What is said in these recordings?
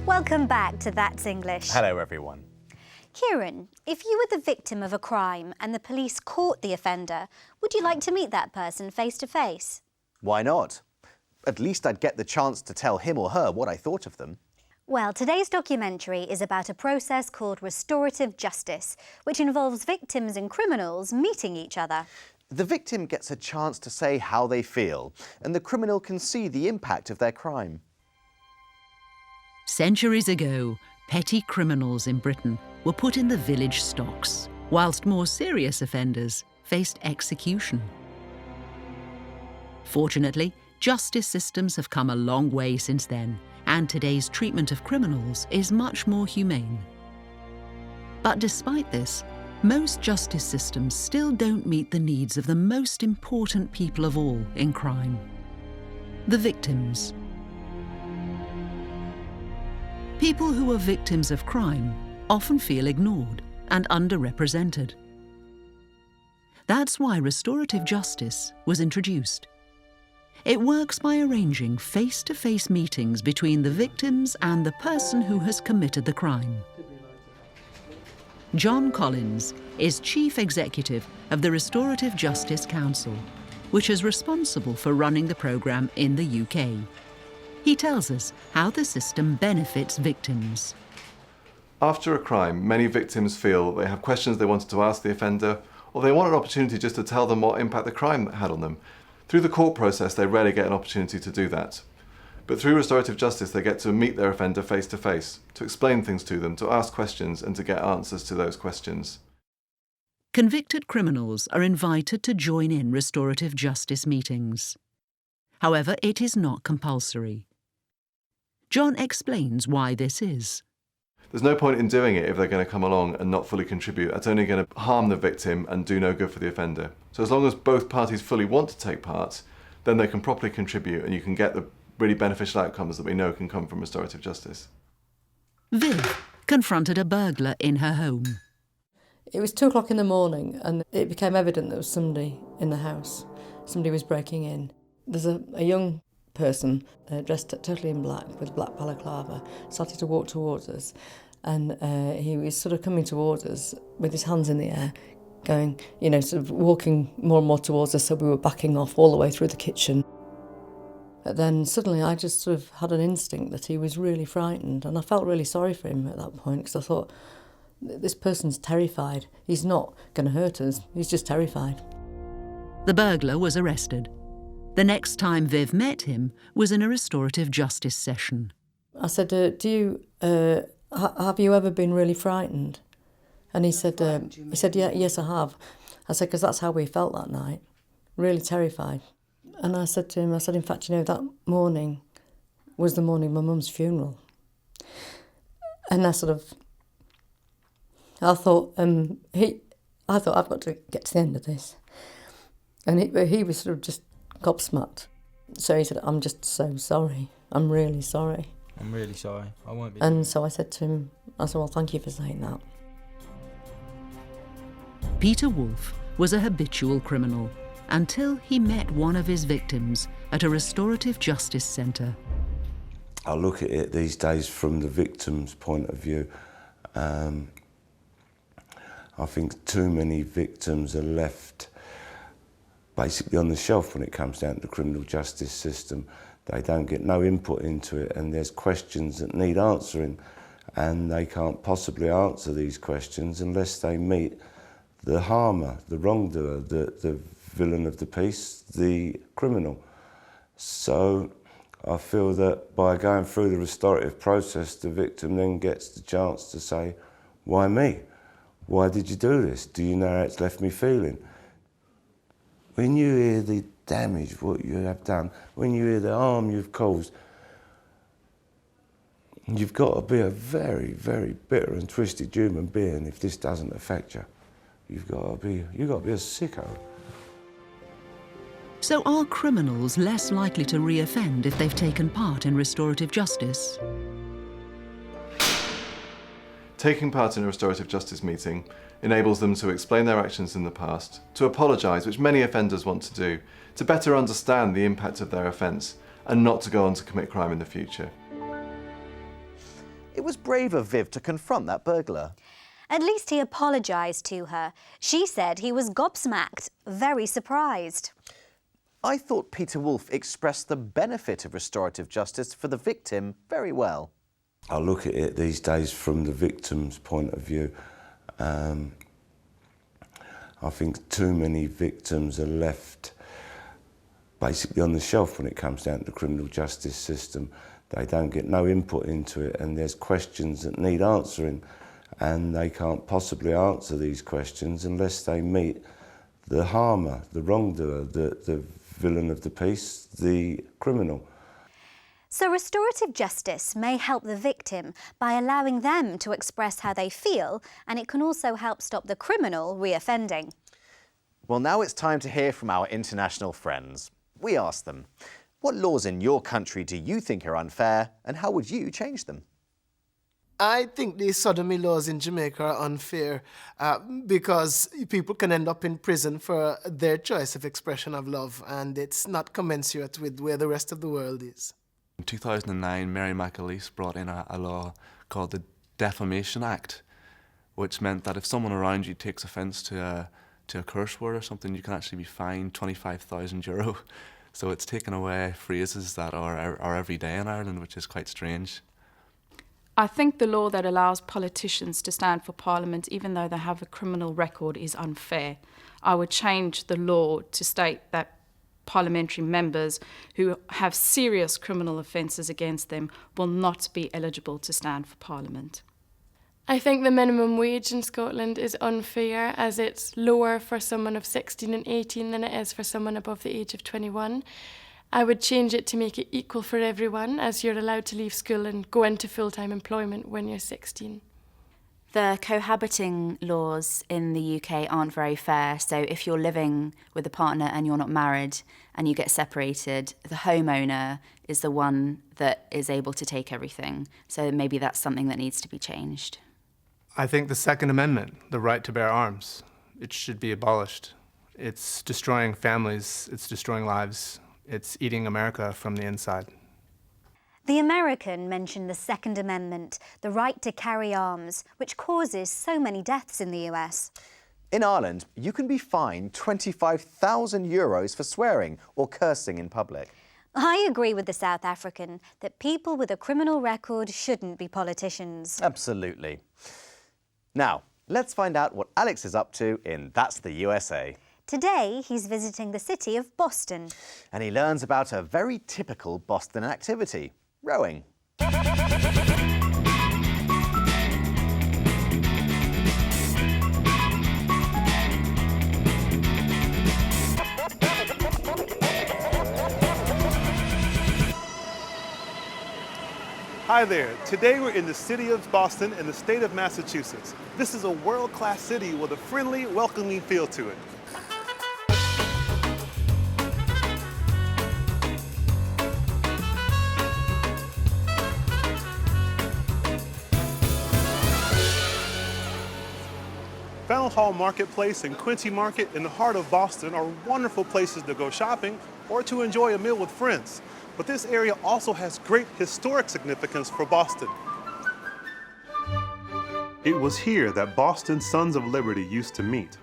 Welcome back to That's English. Hello, everyone. Kieran, if you were the victim of a crime and the police caught the offender, would you like to meet that person face to face? Why not? At least I'd get the chance to tell him or her what I thought of them. Well, today's documentary is about a process called restorative justice, which involves victims and criminals meeting each other. The victim gets a chance to say how they feel, and the criminal can see the impact of their crime. Centuries ago, petty criminals in Britain were put in the village stocks, whilst more serious offenders faced execution. Fortunately, justice systems have come a long way since then, and today's treatment of criminals is much more humane. But despite this, most justice systems still don't meet the needs of the most important people of all in crime: the victims. People who are victims of crime often feel ignored and underrepresented. That's why restorative justice was introduced. It works by arranging face-to-face meetings between the victims and the person who has committed the crime. John Collins is Chief Executive of the Restorative Justice Council, which is responsible for running the programme in the UK. He tells us how the system benefits victims. After a crime, many victims feel they have questions they wanted to ask the offender, or they want an opportunity just to tell them what impact the crime had on them. Through the court process, they rarely get an opportunity to do that. But through restorative justice, they get to meet their offender face to face, to explain things to them, to ask questions and to get answers to those questions. Convicted criminals are invited to join in restorative justice meetings. However, it is not compulsory. John explains why this is. There's no point in doing it if they're going to come along and not fully contribute. That's only going to harm the victim and do no good for the offender. So as long as both parties fully want to take part, then they can properly contribute and you can get the really beneficial outcomes that we know can come from restorative justice. Viv confronted a burglar in her home. It was 2 o'clock in the morning and it became evident there was somebody in the house. Somebody was breaking in. There's a young person dressed totally in black with black balaclava started to walk towards us, and he was sort of coming towards us with his hands in the air, going, sort of walking more and more towards us, so we were backing off all the way through the kitchen. But then suddenly I just sort of had an instinct that he was really frightened, and I felt really sorry for him at that point, because I thought, this person's terrified. He's not going to hurt us, he's just terrified. The burglar was arrested. The next time Viv met him was in a restorative justice session. I said, have you ever been really frightened? And he said, yes, I have. I said, because that's how we felt that night, really terrified. And I said to him, in fact, that morning was the morning of my mum's funeral. And I thought, I've got to get to the end of this. And he was sort of just gobsmacked. So he said, I'm just so sorry. I'm really sorry. I'm really sorry. I won't be. And so I said to him, well, thank you for saying that. Peter Wolf was a habitual criminal until he met one of his victims at a restorative justice centre. I look at it these days from the victim's point of view. I think too many victims are left basically on the shelf when it comes down to the criminal justice system. They don't get no input into it, and there's questions that need answering, and they can't possibly answer these questions unless they meet the harmer, the wrongdoer, the villain of the piece, the criminal. So I feel that by going through the restorative process, the victim then gets the chance to say, why me? Why did you do this? Do you know how it's left me feeling? When you hear the damage, what you have done, when you hear the harm you've caused, you've got to be a very, very bitter and twisted human being if this doesn't affect you. You've got to be a sicko. So are criminals less likely to re-offend if they've taken part in restorative justice? Taking part in a restorative justice meeting enables them to explain their actions in the past, to apologise, which many offenders want to do, to better understand the impact of their offence, and not to go on to commit crime in the future. It was brave of Viv to confront that burglar. At least he apologised to her. She said he was gobsmacked, very surprised. I thought Peter Wolf expressed the benefit of restorative justice for the victim very well. I look at it these days from the victim's point of view. I think too many victims are left basically on the shelf when it comes down to the criminal justice system. They don't get no input into it, and there's questions that need answering, and they can't possibly answer these questions unless they meet the harmer, the wrongdoer, the villain of the piece, the criminal. So restorative justice may help the victim by allowing them to express how they feel, and it can also help stop the criminal reoffending. Well, now it's time to hear from our international friends. We asked them, what laws in your country do you think are unfair, and how would you change them? I think the sodomy laws in Jamaica are unfair because people can end up in prison for their choice of expression of love, and it's not commensurate with where the rest of the world is. In 2009, Mary McAleese brought in a law called the Defamation Act, which meant that if someone around you takes offence to a curse word or something, you can actually be fined €25,000. So it's taken away phrases that are every day in Ireland, which is quite strange. I think the law that allows politicians to stand for Parliament, even though they have a criminal record, is unfair. I would change the law to state that parliamentary members who have serious criminal offences against them will not be eligible to stand for Parliament. I think the minimum wage in Scotland is unfair, as it's lower for someone of 16 and 18 than it is for someone above the age of 21. I would change it to make it equal for everyone, as you're allowed to leave school and go into full-time employment when you're 16. The cohabiting laws in the UK aren't very fair, so if you're living with a partner and you're not married and you get separated, the homeowner is the one that is able to take everything. So maybe that's something that needs to be changed. I think the Second Amendment, the right to bear arms, it should be abolished. It's destroying families, it's destroying lives, it's eating America from the inside. The American mentioned the Second Amendment, the right to carry arms, which causes so many deaths in the US. In Ireland, you can be fined €25,000 for swearing or cursing in public. I agree with the South African that people with a criminal record shouldn't be politicians. Absolutely. Now, let's find out what Alex is up to in That's the USA. Today, he's visiting the city of Boston. And he learns about a very typical Boston activity, rowing. Hi there. Today we're in the city of Boston in the state of Massachusetts. This is a world-class city with a friendly, welcoming feel to it. Fountain Hall Marketplace and Quincy Market in the heart of Boston are wonderful places to go shopping or to enjoy a meal with friends. But this area also has great historic significance for Boston. It was here that Boston's Sons of Liberty used to meet.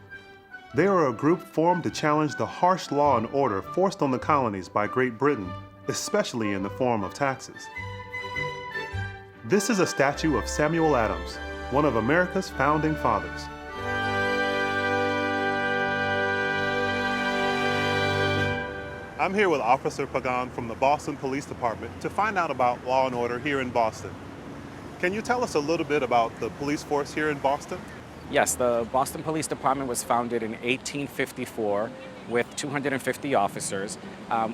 They are a group formed to challenge the harsh law and order forced on the colonies by Great Britain, especially in the form of taxes. This is a statue of Samuel Adams, one of America's founding fathers. I'm here with Officer Pagan from the Boston Police Department to find out about law and order here in Boston. Can you tell us a little bit about the police force here in Boston? Yes, the Boston Police Department was founded in 1854 with 250 officers.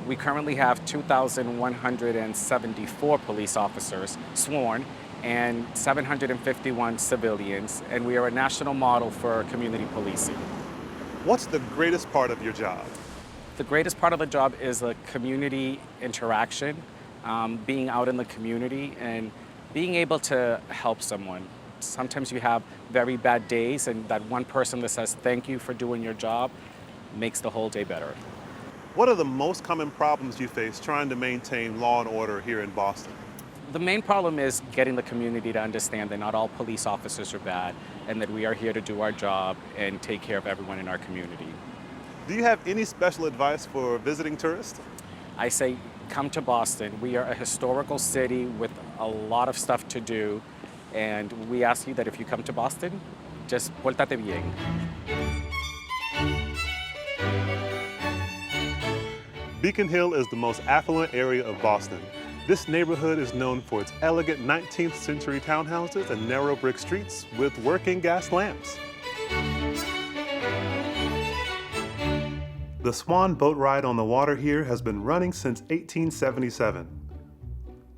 We currently have 2,174 police officers sworn and 751 civilians, and we are a national model for community policing. What's the greatest part of your job? The greatest part of the job is the community interaction, being out in the community and being able to help someone. Sometimes you have very bad days, and that one person that says thank you for doing your job makes the whole day better. What are the most common problems you face trying to maintain law and order here in Boston? The main problem is getting the community to understand that not all police officers are bad and that we are here to do our job and take care of everyone in our community. Do you have any special advice for visiting tourists? I say come to Boston. We are a historical city with a lot of stuff to do, and we ask you that if you come to Boston, just pórtate bien. Beacon Hill is the most affluent area of Boston. This neighborhood is known for its elegant 19th century townhouses and narrow brick streets with working gas lamps. The Swan boat ride on the water here has been running since 1877.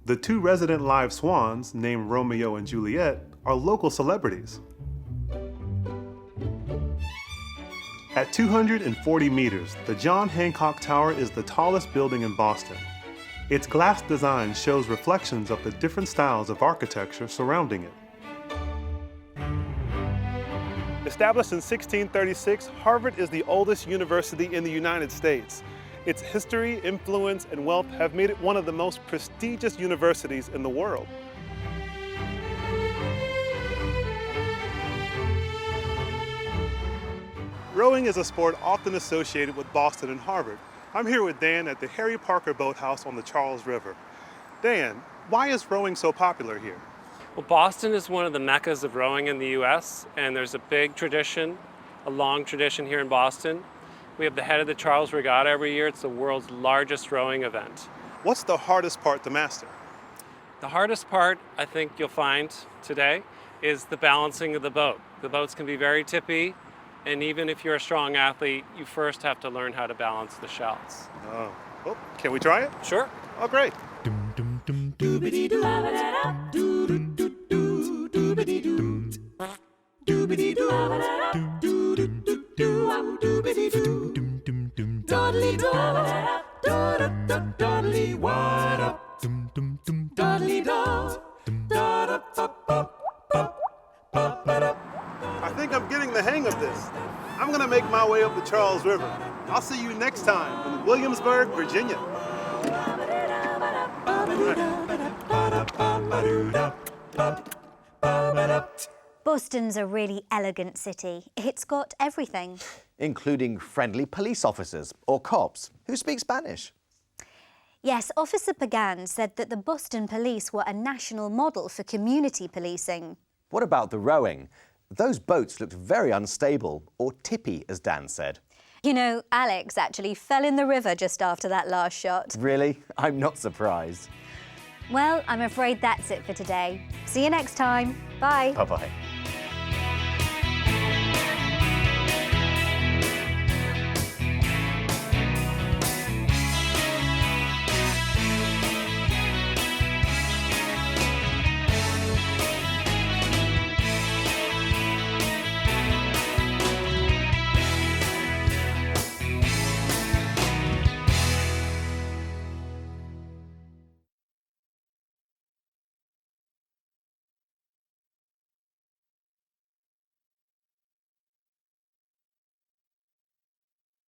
The 2 resident live swans, named Romeo and Juliet, are local celebrities. At 240 meters, the John Hancock Tower is the tallest building in Boston. Its glass design shows reflections of the different styles of architecture surrounding it. Established in 1636, Harvard is the oldest university in the United States. Its history, influence, and wealth have made it one of the most prestigious universities in the world. Rowing is a sport often associated with Boston and Harvard. I'm here with Dan at the Harry Parker Boathouse on the Charles River. Dan, why is rowing so popular here? Well, Boston is one of the meccas of rowing in the U.S., and there's a big tradition, a long tradition here in Boston. We have the Head of the Charles Regatta every year. It's the world's largest rowing event. What's the hardest part to master? The hardest part, I think you'll find today, is the balancing of the boat. The boats can be very tippy, and even if you're a strong athlete, you first have to learn how to balance the shells. Oh, can we try it? Sure. Oh, great. I think I'm getting the hang of this. I'm gonna make my way up the Charles River. I'll see you next time in Williamsburg, Virginia. Boston's a really elegant city. It's got everything. Including friendly police officers or cops who speak Spanish. Yes, Officer Pagan said that the Boston police were a national model for community policing. What about the rowing? Those boats looked very unstable, or tippy, as Dan said. You know, Alex actually fell in the river just after that last shot. Really? I'm not surprised. Well, I'm afraid that's it for today. See you next time. Bye. Bye-bye.